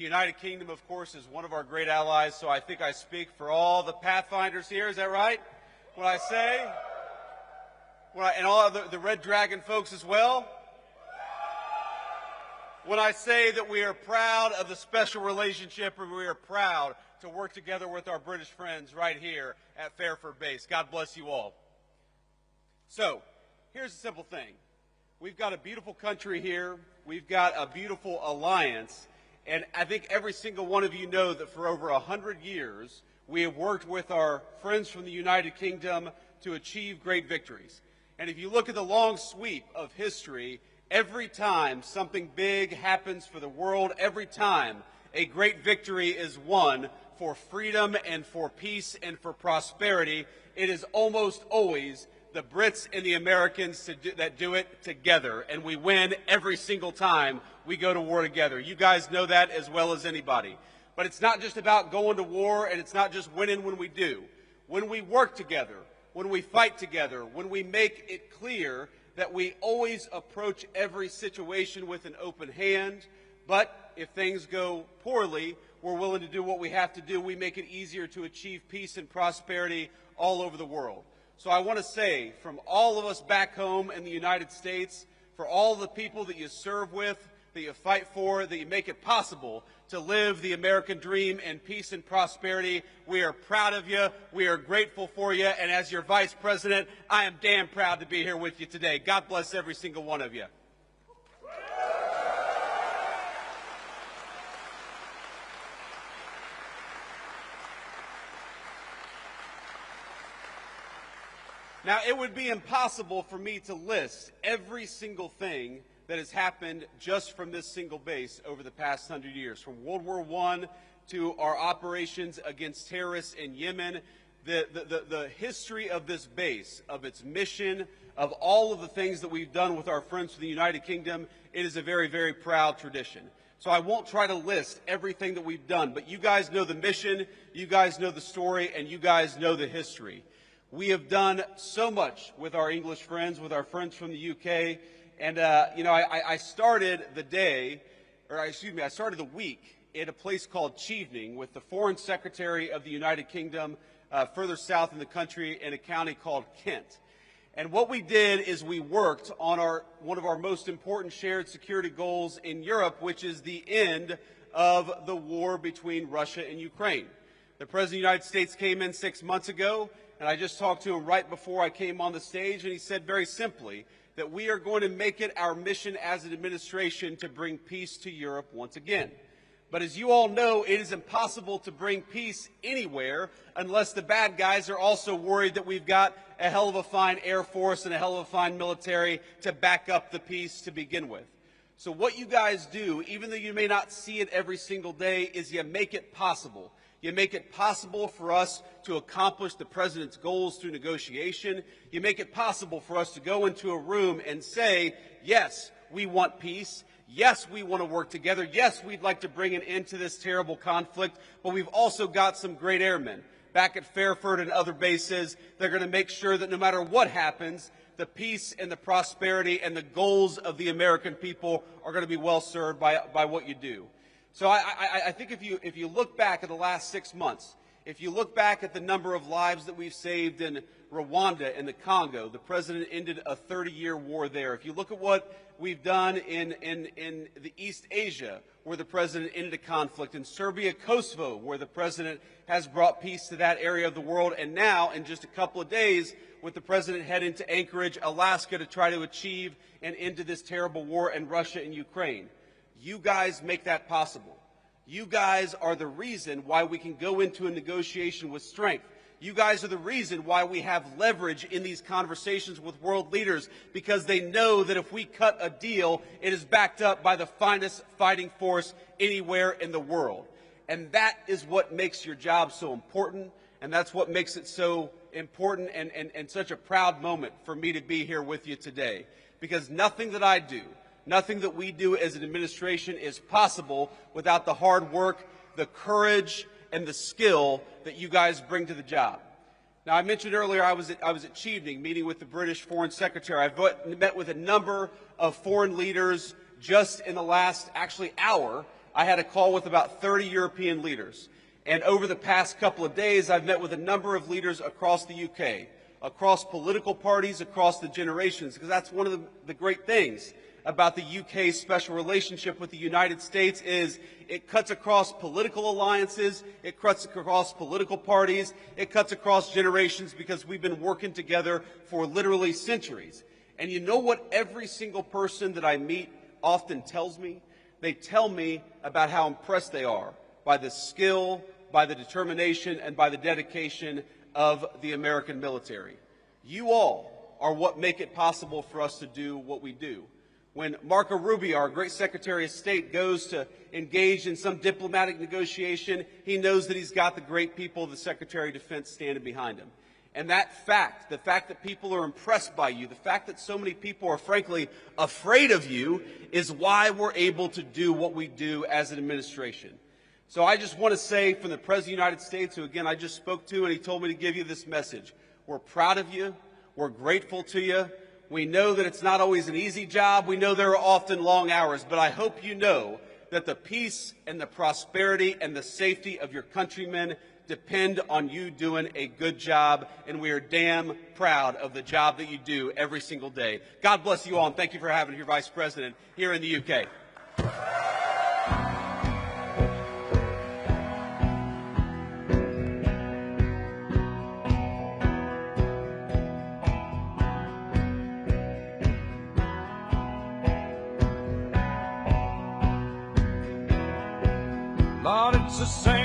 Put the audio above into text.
The United Kingdom, of course, is one of our great allies, so I think I speak for all the Pathfinders here. Is that right? When I say, and all the Red Dragon folks as well? When I say that we are proud of the special relationship and we are proud to work together with our British friends right here at Fairford Base. God bless you all. So, here's a simple thing. We've got a beautiful country here. We've got a beautiful alliance. And I think every single one of you know that for over 100 years, we have worked with our friends from the United Kingdom to achieve great victories. And if you look at the long sweep of history, every time something big happens for the world, every time a great victory is won for freedom and for peace and for prosperity, it is almost always the Brits and the Americans that do it together, and we win every single time we go to war together. You guys know that as well as anybody. But it's not just about going to war, and it's not just winning when we do. When we work together, when we fight together, when we make it clear that we always approach every situation with an open hand, but if things go poorly, we're willing to do what we have to do. We make it easier to achieve peace and prosperity all over the world. So I want to say, from all of us back home in the United States, for all the people that you serve with, that you fight for, that you make it possible to live the American dream in peace and prosperity, we are proud of you, we are grateful for you, and as your Vice President, I am damn proud to be here with you today. God bless every single one of you. Now, it would be impossible for me to list every single thing that has happened just from this single base over the past 100 years. From World War I to our operations against terrorists in Yemen, the history of this base, of its mission, of all of the things that we've done with our friends from the United Kingdom, it is a very, very proud tradition. So I won't try to list everything that we've done, but you guys know the mission, you guys know the story, and you guys know the history. We have done so much with our English friends, with our friends from the UK, and I started the week at a place called Chevening with the Foreign Secretary of the United Kingdom, further south in the country in a county called Kent. And what we did is we worked on one of our most important shared security goals in Europe, which is the end of the war between Russia and Ukraine. The President of the United States came in 6 months ago, and I just talked to him right before I came on the stage, and he said very simply that we are going to make it our mission as an administration to bring peace to Europe once again. But as you all know, it is impossible to bring peace anywhere unless the bad guys are also worried that we've got a hell of a fine Air Force and a hell of a fine military to back up the peace to begin with. So what you guys do, even though you may not see it every single day, is you make it possible. You make it possible for us to accomplish the President's goals through negotiation. You make it possible for us to go into a room and say, yes, we want peace. Yes, we want to work together. Yes, we'd like to bring an end to this terrible conflict, but we've also got some great airmen back at Fairford and other bases. They're going to make sure that no matter what happens, the peace and the prosperity and the goals of the American people are going to be well served by what you do. So I think if you look back at the last 6 months, if you look back at the number of lives that we've saved in Rwanda and the Congo, the President ended a 30-year war there. If you look at what we've done in the East Asia, where the President ended a conflict, in Serbia, Kosovo, where the President has brought peace to that area of the world, and now, in just a couple of days, with the President heading to Anchorage, Alaska, to try to achieve an end to this terrible war in Russia and Ukraine. You guys make that possible. You guys are the reason why we can go into a negotiation with strength. You guys are the reason why we have leverage in these conversations with world leaders, because they know that if we cut a deal, it is backed up by the finest fighting force anywhere in the world. And that is what makes your job so important, and that's what makes it so important and such a proud moment for me to be here with you today. Because nothing that I do, nothing that we do as an administration is possible without the hard work, the courage, and the skill that you guys bring to the job. Now, I mentioned earlier I was at Chevening meeting with the British Foreign Secretary. I've met with a number of foreign leaders just in the last, hour I had a call with about 30 European leaders. And over the past couple of days, I've met with a number of leaders across the UK, across political parties, across the generations, because that's one of the great things about the UK's special relationship with the United States is it cuts across political alliances, it cuts across political parties, it cuts across generations because we've been working together for literally centuries. And you know what every single person that I meet often tells me? They tell me about how impressed they are by the skill, by the determination, and by the dedication of the American military. You all are what make it possible for us to do what we do. When Marco Rubio, our great Secretary of State, goes to engage in some diplomatic negotiation, he knows that he's got the great people of the Secretary of Defense standing behind him. And that fact, the fact that people are impressed by you, the fact that so many people are frankly afraid of you, is why we're able to do what we do as an administration. So I just want to say from the President of the United States, who again I just spoke to, and he told me to give you this message. We're proud of you. We're grateful to you. We know that it's not always an easy job. We know there are often long hours, but I hope you know that the peace and the prosperity and the safety of your countrymen depend on you doing a good job, and we are damn proud of the job that you do every single day. God bless you all, and thank you for having your Vice President here in the UK. Lord, it's the same.